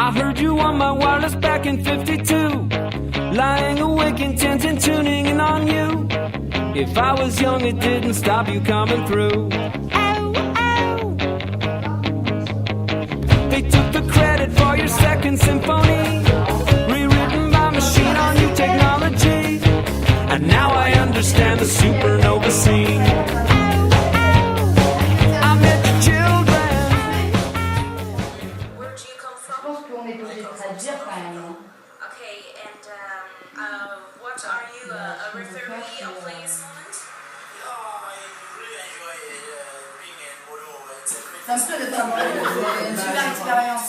I heard you on my wireless back in 52, lying awake intent and tuning in on you. If I was young, it didn't stop you coming through. Ow, ow. They took the credit for your second symphony, rewritten by machine on new technology. And now I understand the supernova scene. I met your children. Where do you come from? Je pense qu'on est obligé de traduire quand même. Okay, and what are you a referee of this moment? C'est un peu le temps. C'est une super expérience.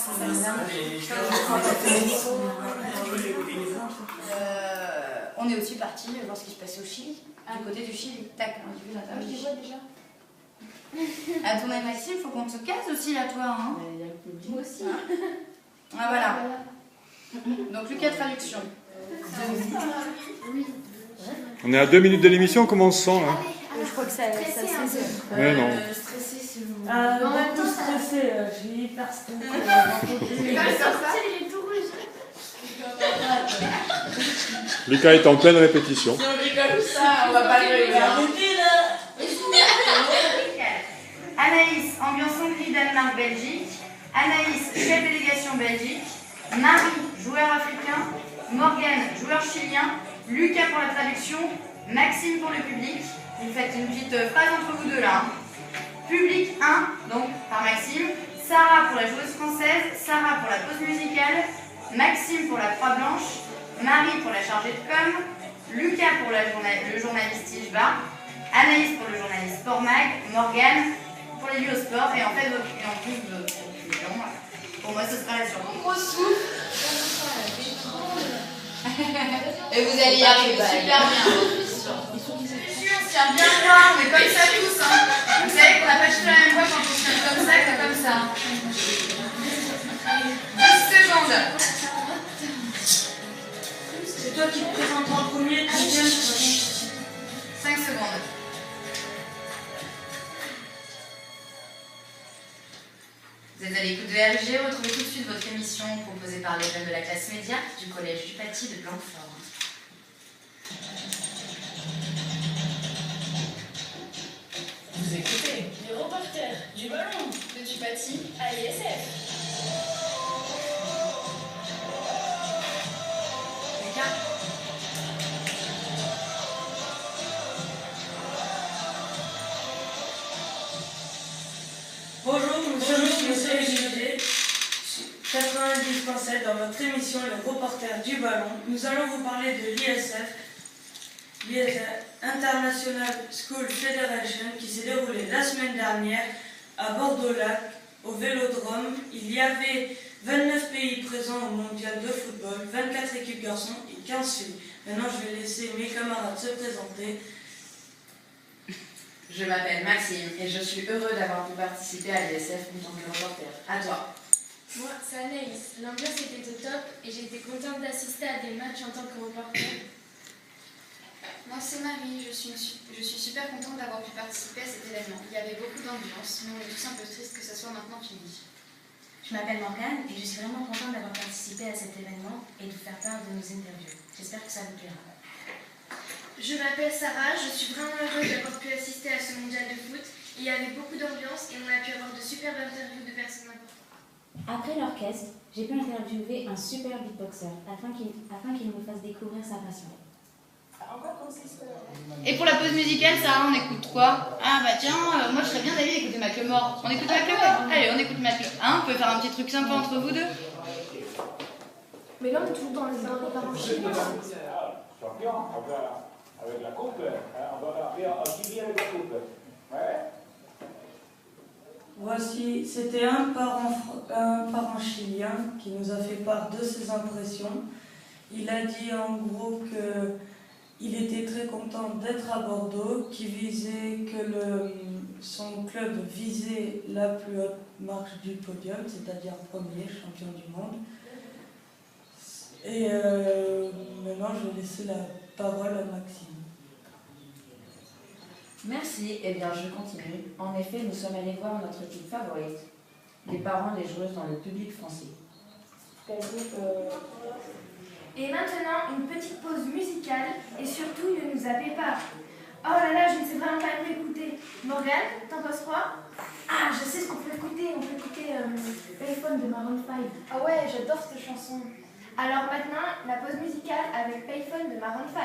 On est aussi parti voir ce qui se passait au Chili, du côté du Chili. Tac, on a vu l'interview. Je vois déjà. À ton avis, Maxime, faut qu'on te case aussi là, toi. Hein. Moi aussi. Ah voilà. Donc Lucas, traduction. On est à 2 minutes de l'émission, comment on se sent là? Je crois que ça stressé. Ouais, non. Stressé, c'est le mot. Beaucoup stressé, j'ai hyper stressé. Il est tout rouge. Lucas est en pleine répétition. Si on rigole ça, on va pas le rigoler. Anaïs, ambiance Hongrie, Danemark, Belgique. Anaïs, chef délégation Belgique. Marie, joueur africain. Morgane, joueur chilien. Lucas pour la traduction. Maxime pour le public. Vous faites une petite phrase entre vous deux là. Public 1, donc par Maxime. Sarah pour la joueuse française. Sarah pour la pause musicale. Maxime pour la croix blanche. Marie pour la chargée de com. Lucas pour le journaliste Tijba. Anaïs pour le journaliste Sport Mag. Morgane pour les lieux au sport. Et en fait, en plus de pour moi, ce sera la surprise. Gros souffle. Et vous allez y arriver super bien. Je suis sûre, on se tient bien loin, on est comme ça tous. Hein. Vous savez qu'on n'a pas juste la même voix quand on se tient comme ça que comme ça. 10 secondes. C'est toi qui te présentes en premier, tu viens. 5 secondes. Vous êtes à l'écoute de RG, retrouvez tout de suite votre émission proposée par les jeunes de la classe média du collège du Paty de Blanquefort. Vous écoutez les reporters du ballon de du Paty à l'ISF. Bonjour, nous sommes sur le CGG 90.7 dans votre émission Les reporters du ballon. Nous allons vous parler de l'ISF, International School Federation, qui s'est déroulée la semaine dernière à Bordeaux-Lac, au Vélodrome. Il y avait 29 pays présents au mondial de football, 24 équipes garçons et 15 filles. Maintenant, je vais laisser mes camarades se présenter. Je m'appelle Maxime et je suis heureux d'avoir pu participer à l'ISF en tant que reporter. À toi. Moi, c'est Anaïs. L'ambiance était au top et j'étais contente d'assister à des matchs en tant que reporter. Moi, c'est Marie. Je suis super contente d'avoir pu participer à cet événement. Il y avait beaucoup d'ambiance, mais on est tous un peu tristes que ça soit maintenant fini. Je m'appelle Morgane et je suis vraiment contente d'avoir participé à cet événement et de faire part de nos interviews. J'espère que ça vous plaira. Je m'appelle Sarah, je suis vraiment heureuse d'avoir pu assister à ce mondial de foot. Il y avait beaucoup d'ambiance et on a pu avoir de superbes interviews de personnes importantes. Après l'orchestre, j'ai pu interviewer un super beatboxer afin qu'il nous fasse découvrir sa passion. Et pour la pause musicale, Sarah, on écoute quoi? Ah bah tiens, moi je serais bien d'aller écouter Macklemore. On écoute Macklemore? Allez, on écoute Macklemore. Hein, on peut faire un petit truc sympa entre vous deux? Mais là, on est toujours dans les parents chez nous. Avec la coupe, on va faire un suivi avec la coupe. Ouais. Voici, c'était un parent chilien qui nous a fait part de ses impressions. Il a dit en gros qu'il était très content d'être à Bordeaux, qu'il visait son club visait la plus haute marche du podium, c'est-à-dire premier, champion du monde. Et maintenant, je vais laisser la parole à Maxime. Merci, eh bien je continue. En effet, nous sommes allés voir notre équipe favorite, les parents des joueuses dans le public français. Et maintenant, une petite pause musicale et surtout, ne nous zappez pas. Oh là là, je ne sais vraiment pas quoi écouter. Morgane, t'en penses quoi? Ah, je sais ce qu'on peut écouter. On peut écouter Payphone de Maroon 5. Ah ouais, j'adore cette chanson. Alors maintenant, la pause musicale avec Payphone de Maroon 5.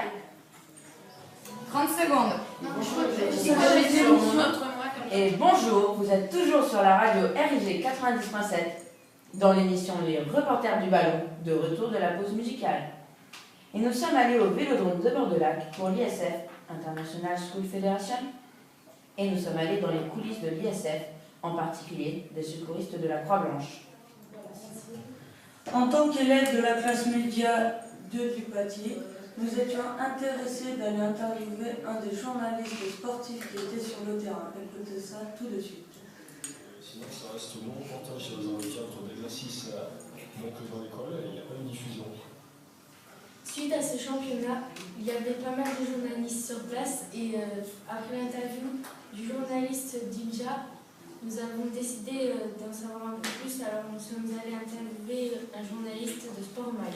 30 secondes. Non, Et bonjour, vous êtes toujours sur la radio RIG 90.7 dans l'émission Les Reporters du Ballon, de retour de la pause musicale. Et nous sommes allés au Vélodrome de Bord-de-Lac pour l'ISF, International School Federation, et nous sommes allés dans les coulisses de l'ISF, en particulier des secouristes de la Croix-Blanche. En tant qu'élève de la classe média 2 du Paty, nous étions intéressés d'aller interviewer un des journalistes sportifs qui était sur le terrain. Écoutez ça tout de suite. Sinon, ça reste mon reportage dans le cadre d'exercices donc dans l'école, il n'y a pas de diffusion. Suite à ce championnat, il y avait pas mal de journalistes sur place et après l'interview du journaliste d'Inja, nous avons décidé d'en savoir un peu plus, alors nous sommes allés interviewer un journaliste de Sportmag.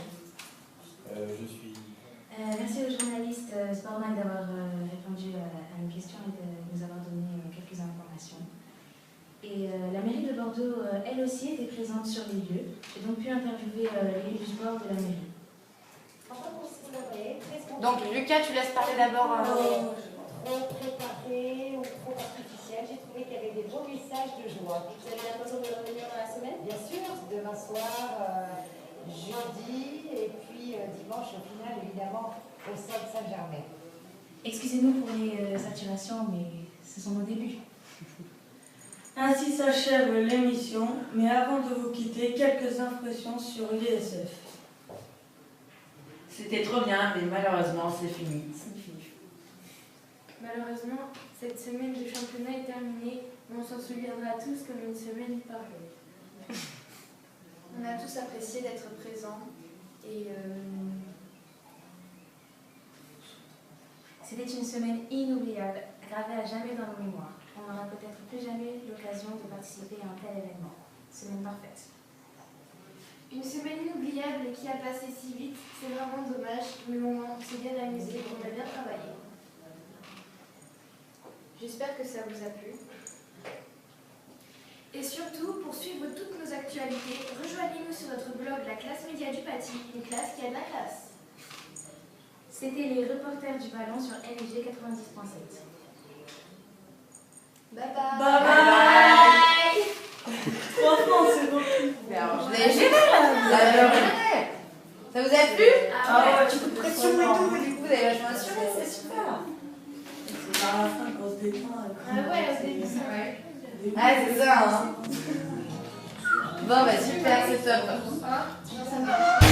Merci au journaliste Sportmag d'avoir répondu à nos questions et de nous avoir donné quelques informations. Et la mairie de Bordeaux, elle aussi, était présente sur les lieux. J'ai donc pu interviewer l'élu du sport de la mairie. Donc Lucas, tu laisses parler d'abord. Trop préparé ou trop artificiel. J'ai trouvé qu'il y avait des beaux messages de joie. Vous avez l'intention de revenir dans la semaine? Bien sûr, demain soir, jeudi et puis dimanche au final évidemment au Stade Saint-Germain. Excusez-nous pour les saturations, mais ce sont nos débuts. Ainsi s'achève l'émission, mais avant de vous quitter, quelques impressions sur l'ISF. C'était trop bien, mais malheureusement, c'est fini. Malheureusement, cette semaine de championnat est terminée, mais on s'en souviendra tous comme une semaine perdue. On a tous apprécié d'être présents et C'était une semaine inoubliable, gravée à jamais dans nos mémoires. On n'aura peut-être plus jamais l'occasion de participer à un tel événement. Semaine parfaite. Une semaine inoubliable et qui a passé si vite, c'est vraiment dommage, mais on s'est bien amusé, on a bien travaillé. j'espère que ça vous a plu. Et surtout, pour suivre toutes nos actualités, rejoignez-nous sur notre blog La Classe Média du Paty, une classe qui a de la classe. C'était les reporters du ballon sur RIG 90.7. Bye bye. Bye bye. Franchement, c'est bon. Je l'ai géré. Ça vous a plu? Ah ouais, petit coup de pression et tout. Du coup, vous avez vachement assuré, c'est super. C'est à la fin qu'on se détend. Ah ouais, au début, ça va. Ah, c'est ça, hein. Bon, bah super, c'est top. Ah, ça marche.